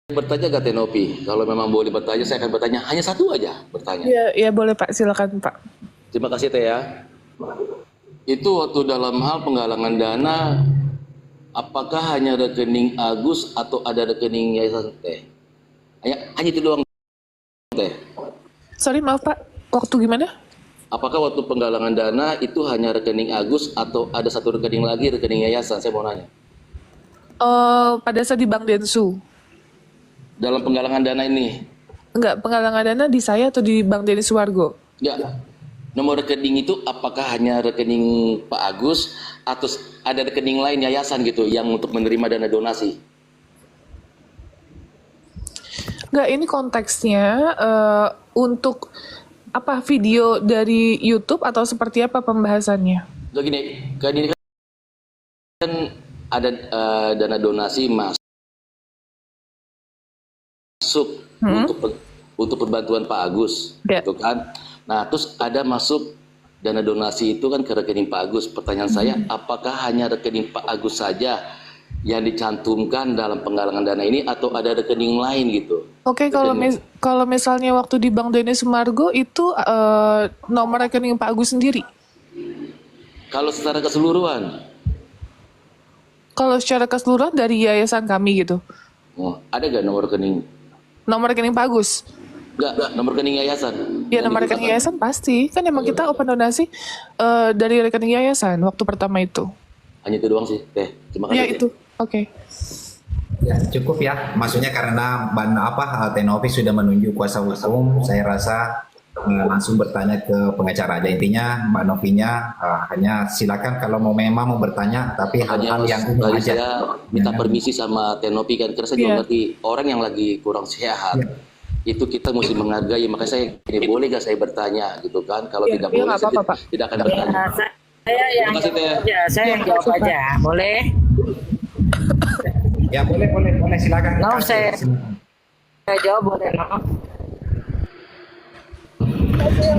Bertanya gak Tenopi? Kalau memang boleh bertanya, saya akan bertanya. Hanya satu aja bertanya. Ya boleh Pak, silakan Pak. Terima kasih Teh ya. Itu waktu dalam hal penggalangan dana, apakah hanya rekening Agus atau ada rekening yayasan Teh? Hanya itu doang Teh. Sorry maaf Pak, waktu gimana? Apakah waktu penggalangan dana itu hanya rekening Agus atau ada satu rekening lagi, rekening yayasan? Saya mau nanya. Pada saat di Bank Densu. Dalam penggalangan dana ini, Enggak, penggalangan dana di saya atau di Bank Densu Wargo? ya, nomor rekening itu apakah hanya rekening Pak Agus atau ada rekening lain yayasan gitu yang untuk menerima dana donasi? Enggak, ini konteksnya untuk apa, video dari YouTube atau seperti apa pembahasannya? Begini, kan ini kan ada dana donasi masuk untuk perbantuan Pak Agus, Ya. gitu kan? Nah, terus ada masuk dana donasi itu kan ke rekening Pak Agus. Pertanyaan saya, apakah hanya rekening Pak Agus saja yang dicantumkan dalam penggalangan dana ini atau ada rekening lain gitu? Oke, kalau misalnya waktu di Bank Densu Wargo itu nomor rekening Pak Agus sendiri. Kalau secara keseluruhan, Kalau secara keseluruhan dari yayasan kami gitu. ada nggak nomor rekening? Nomor rekening Pak Agus. Nggak, nomor rekening yayasan. Ya, nomor rekening yayasan pasti. Kan emang kita open donasi dari rekening yayasan waktu pertama itu. Hanya itu doang sih, Teh. Terima kasih. Ya, Teh. itu. Oke. Ya, cukup ya. Maksudnya karena Tenopi sudah menunjuk kuasa hukum, saya rasa langsung bertanya ke pengacara aja. Intinya Mbak Novinya hanya silakan kalau memang mau bertanya, tapi hal-hal yang umum Tadi aja. saya minta permisi sama Tenopi kan, karena saya juga Iya. ngerti orang yang lagi kurang sehat. Itu kita mesti menghargai, makanya saya ini boleh gak saya bertanya gitu kan? Kalau Iya, tidak iya, boleh nggak saya apa-apa, Pak. tidak akan bertanya. Saya yang Terima kasih, Teh. jawab aja, saya yang jawab aja, boleh? Ya boleh silakan. No, saya jawab boleh, no?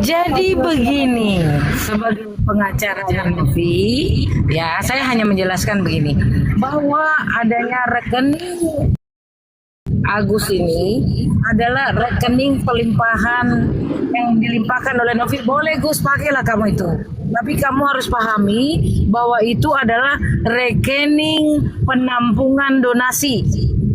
Jadi begini, sebagai pengacara Novi, ya saya hanya menjelaskan begini, bahwa adanya rekening Agus ini adalah rekening pelimpahan yang dilimpahkan oleh Novi. Boleh Gus, pakailah kamu itu. Tapi kamu harus pahami bahwa itu adalah rekening penampungan donasi.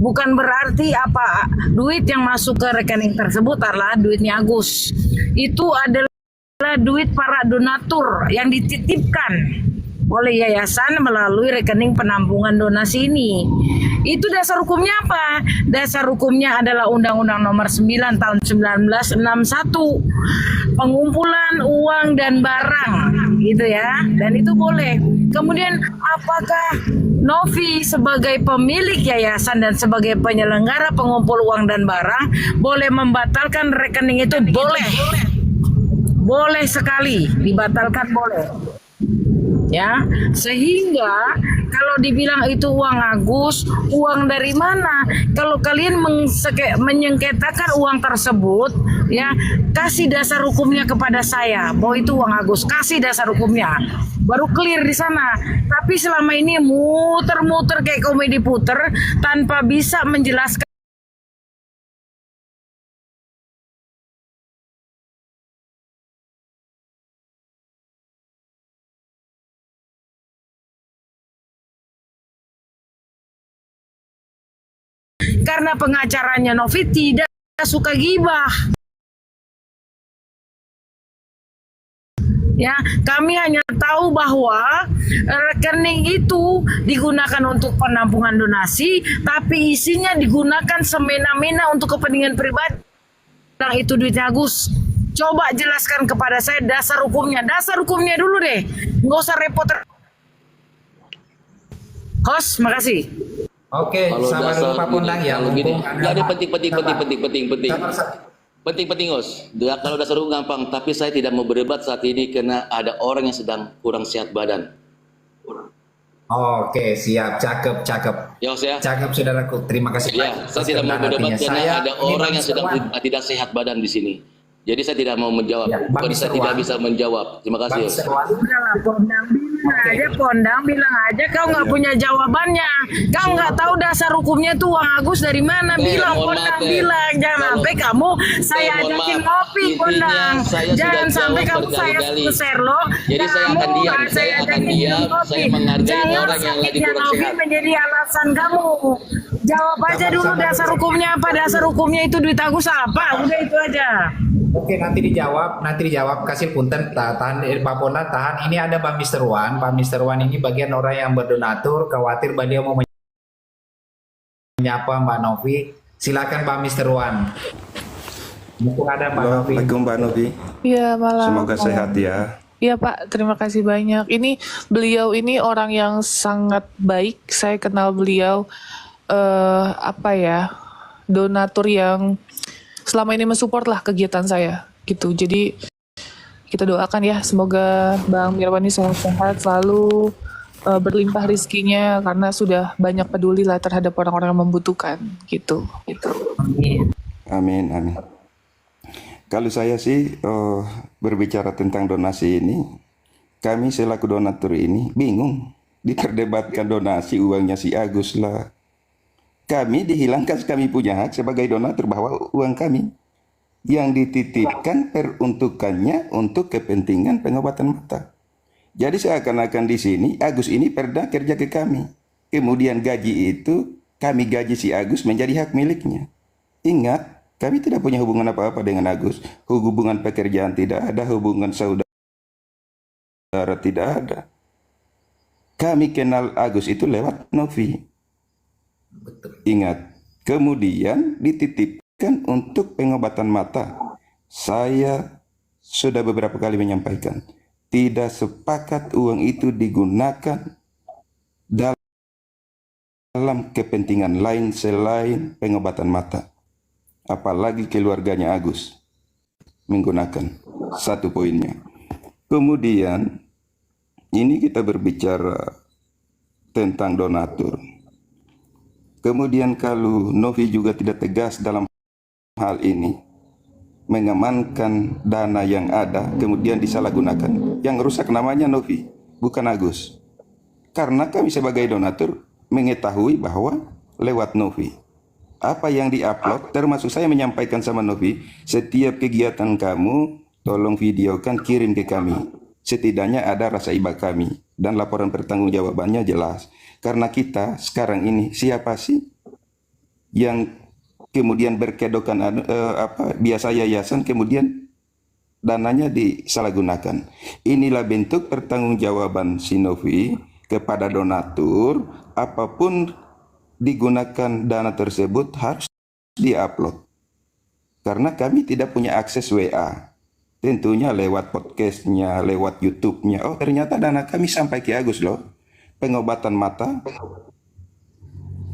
Bukan berarti apa duit yang masuk ke rekening tersebut adalah duitnya Agus. Itu adalah duit para donatur yang dititipkan oleh yayasan melalui rekening penampungan donasi ini. Itu dasar hukumnya apa? Dasar hukumnya adalah Undang-Undang Nomor 9 tahun 1961. Pengumpulan uang dan barang, gitu ya. Dan itu boleh. Kemudian apakah Novi sebagai pemilik yayasan dan sebagai penyelenggara pengumpul uang dan barang boleh membatalkan rekening itu? Boleh. Boleh sekali, dibatalkan boleh. Ya, sehingga kalau dibilang itu uang Agus, uang dari mana? Kalau kalian menyengketakan uang tersebut, ya kasih dasar hukumnya kepada saya bahwa itu uang Agus, kasih dasar hukumnya, baru clear di sana. Tapi selama ini muter-muter kayak komedi puter tanpa bisa menjelaskan. Karena pengacaranya Novi tidak suka gibah. Ya, kami hanya tahu bahwa rekening itu digunakan untuk penampungan donasi, tapi isinya digunakan semena-mena untuk kepentingan pribadi. Yang itu duitnya Agus. Coba jelaskan kepada saya dasar hukumnya. Dasar hukumnya dulu deh. Nggak usah repot. Host, makasih. Oke, Kalau sama dasar dulu Pak Pondang ya. kalau gini, mumpung nggak ada Pak- penting. Penting, Os. Kalau dasar hukum gampang, tapi saya tidak mau berdebat saat ini karena ada orang yang sedang kurang sehat badan. Oke, siap, cakep. Ya, Os ya. Cakep saudaraku. Terima kasih Ya, Pak. saya tidak mau berdebat Artinya karena ada ini orang yang sedang bangsawan. tidak sehat badan di sini. Jadi saya tidak mau menjawab. Ya, Bang Bukan saya Mr. tidak Wan. bisa menjawab. Terima kasih. Bang Serwan, Udahlah, Pondang bilang Oke. aja, Pondang bilang aja kau nggak punya jawabannya. Kau nggak tahu dasar hukumnya tuh uang Agus dari mana. Teh, Bilang, mohon Pondang maaf, Teh. bilang. Jangan Kalau- sampai kamu saya mohon ajakin maaf. ngopi, Intinya Pondang. saya Jangan sudah sampai jawab kamu saya berkali-kali. share lo. Jadi saya akan Kamu, diam, saya akan ajakin diam, ngopi. saya menghargai Jangan orang yang lagi sakitnya kurang Novi sehat. menjadi alasan kamu. Jawab aja dulu Sama-sama. dasar hukumnya apa. Dasar hukumnya itu duit Agus apa. Udah itu aja. oke, nanti dijawab. Kasih punten, tahan, Pak Ponda tahan. Ini ada Bang Mr. Wan. Pak Mr. Wan ini bagian orang yang berdonatur, khawatir dia mau menyapa Mbak Novi. Silakan Pak Mr. Wan. Mumpung ada Mbak Halo, Novi. Assalamualaikum Mbak Novi. Iya, malam. Semoga sehat ya. Iya Pak, terima kasih banyak. Ini beliau ini orang yang sangat baik. Saya kenal beliau apa ya, donatur yang selama ini mensupport lah kegiatan saya gitu. Jadi kita doakan ya, semoga Bang Mirwan ini sehat-sehat selalu, berlimpah rizkinya karena sudah banyak peduli lah terhadap orang-orang yang membutuhkan gitu. Amin, amin. Kalau saya sih berbicara tentang donasi ini, kami selaku donatur ini bingung. Diperdebatkan donasi uangnya si Agus lah. Kami dihilangkan kami punya hak sebagai donatur bahwa uang kami yang dititipkan peruntukannya untuk kepentingan pengobatan mata. Jadi seakan-akan di sini Agus ini pernah kerja ke kami. Kemudian gaji itu kami gaji si Agus menjadi hak miliknya. Ingat, kami tidak punya hubungan apa-apa dengan Agus. Hubungan pekerjaan tidak ada, hubungan saudara tidak ada. Kami kenal Agus itu lewat Novi. Ingat, kemudian dititipkan untuk pengobatan mata. Saya sudah beberapa kali menyampaikan, tidak sepakat uang itu digunakan dalam kepentingan lain selain pengobatan mata. Apalagi keluarganya Agus menggunakan. Satu poinnya. Kemudian ini kita berbicara tentang donatur. Kemudian kalau Novi juga tidak tegas dalam hal ini, mengamankan dana yang ada kemudian disalahgunakan. Yang rusak namanya Novi, bukan Agus. Karena kami sebagai donatur mengetahui bahwa lewat Novi, apa yang diupload, termasuk saya menyampaikan sama Novi, setiap kegiatan kamu tolong videokan, kirim ke kami. Setidaknya ada rasa iba kami dan laporan pertanggungjawabannya jelas. Karena kita sekarang ini siapa sih yang kemudian berkedokan biasa yayasan kemudian dananya disalahgunakan. Inilah bentuk pertanggungjawaban si Novi kepada donatur, apapun digunakan dana tersebut harus diupload. Karena kami tidak punya akses WA. Tentunya lewat podcastnya, lewat YouTube-nya. Oh ternyata dana kami sampai ke Agus loh. Pengobatan mata.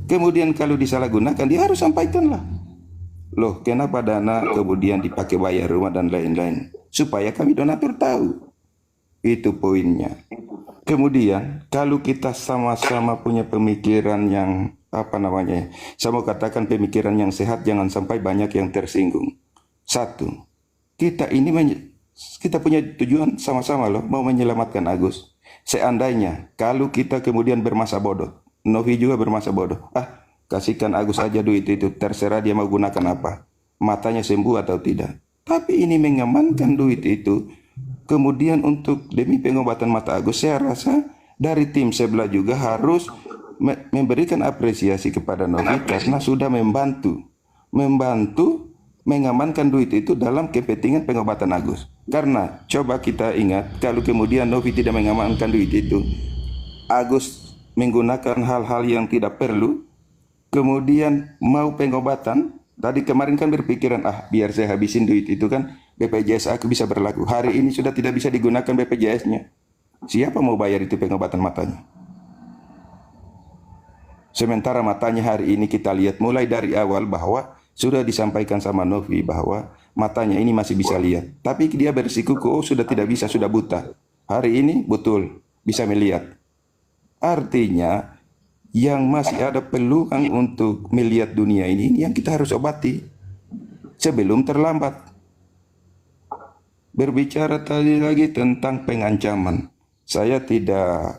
Kemudian kalau disalahgunakan dia harus sampaikan lah. Loh kenapa dana kemudian dipakai bayar rumah dan lain-lain. Supaya kami donatur tahu. Itu poinnya. Kemudian kalau kita sama-sama punya pemikiran yang saya mau katakan pemikiran yang sehat, jangan sampai banyak yang tersinggung. Satu, kita punya tujuan sama-sama loh, mau menyelamatkan Agus. Seandainya kalau kita kemudian bermasa bodoh, Novi juga bermasa bodoh, kasihkan Agus aja duit itu, terserah dia mau gunakan apa, matanya sembuh atau tidak. Tapi ini mengamankan duit itu, kemudian untuk demi pengobatan mata Agus, saya rasa dari tim sebelah juga harus memberikan apresiasi kepada Novi karena sudah membantu mengamankan duit itu dalam kepentingan pengobatan Agus. Karena coba kita ingat, kalau kemudian Novi tidak mengamankan duit itu, Agus menggunakan hal-hal yang tidak perlu, kemudian mau pengobatan, tadi kemarin kan berpikiran, biar saya habisin duit itu kan BPJS aku bisa berlaku. Hari ini sudah tidak bisa digunakan BPJS-nya. Siapa mau bayar itu pengobatan matanya? Sementara matanya hari ini kita lihat mulai dari awal bahwa sudah disampaikan sama Novi bahwa matanya ini masih bisa lihat. Tapi dia bersikuku, sudah tidak bisa, sudah buta. Hari ini betul bisa melihat. Artinya yang masih ada peluang untuk melihat dunia ini yang kita harus obati sebelum terlambat. Berbicara tadi lagi tentang pengancaman. Saya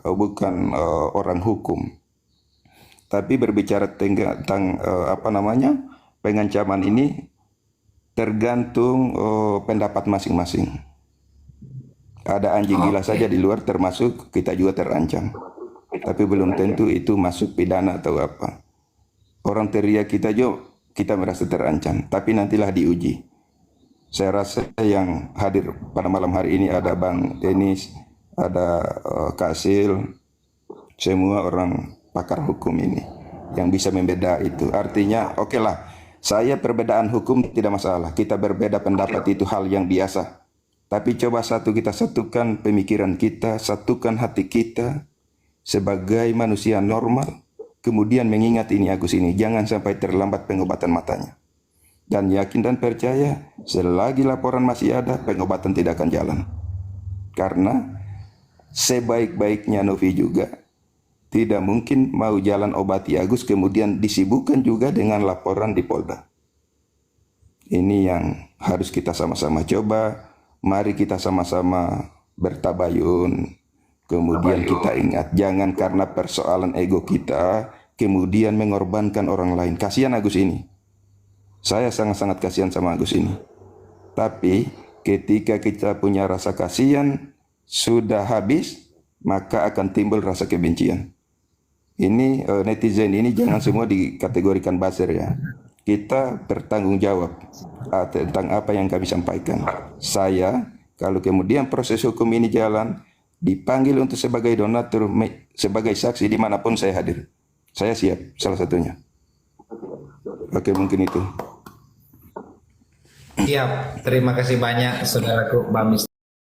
bukan orang hukum, tapi berbicara tentang pengancaman ini tergantung pendapat masing-masing. Ada anjing gila saja di luar termasuk kita juga terancam. Tapi belum tentu itu masuk pidana atau apa. Orang teriak kita merasa terancam, tapi nantilah diuji. Saya rasa yang hadir pada malam hari ini ada Bang Denis, ada Kasil, semua orang pakar hukum ini yang bisa membeda itu. Artinya, oke lah, saya perbedaan hukum tidak masalah. Kita berbeda pendapat itu hal yang biasa. Tapi coba kita satukan pemikiran kita, satukan hati kita sebagai manusia normal. Kemudian mengingat ini Agus ini, jangan sampai terlambat pengobatan matanya. Dan yakin dan percaya, selagi laporan masih ada, pengobatan tidak akan jalan. Karena sebaik-baiknya Novi juga, tidak mungkin mau jalan obati Agus kemudian disibukkan juga dengan laporan di Polda. Ini yang harus kita sama-sama coba. Mari kita sama-sama bertabayun. Kemudian kita ingat, jangan karena persoalan ego kita, kemudian mengorbankan orang lain. Kasihan Agus ini. Saya sangat-sangat kasihan sama Agus ini. Tapi ketika kita punya rasa kasihan sudah habis, maka akan timbul rasa kebencian. Ini netizen ini jangan semua dikategorikan buzzer ya. Kita bertanggung jawab tentang apa yang kami sampaikan. Saya, kalau kemudian proses hukum ini jalan, dipanggil untuk sebagai donatur, sebagai saksi dimanapun saya hadir. Saya siap, salah satunya. Oke, mungkin itu. Siap, terima kasih banyak saudaraku Bang Mister.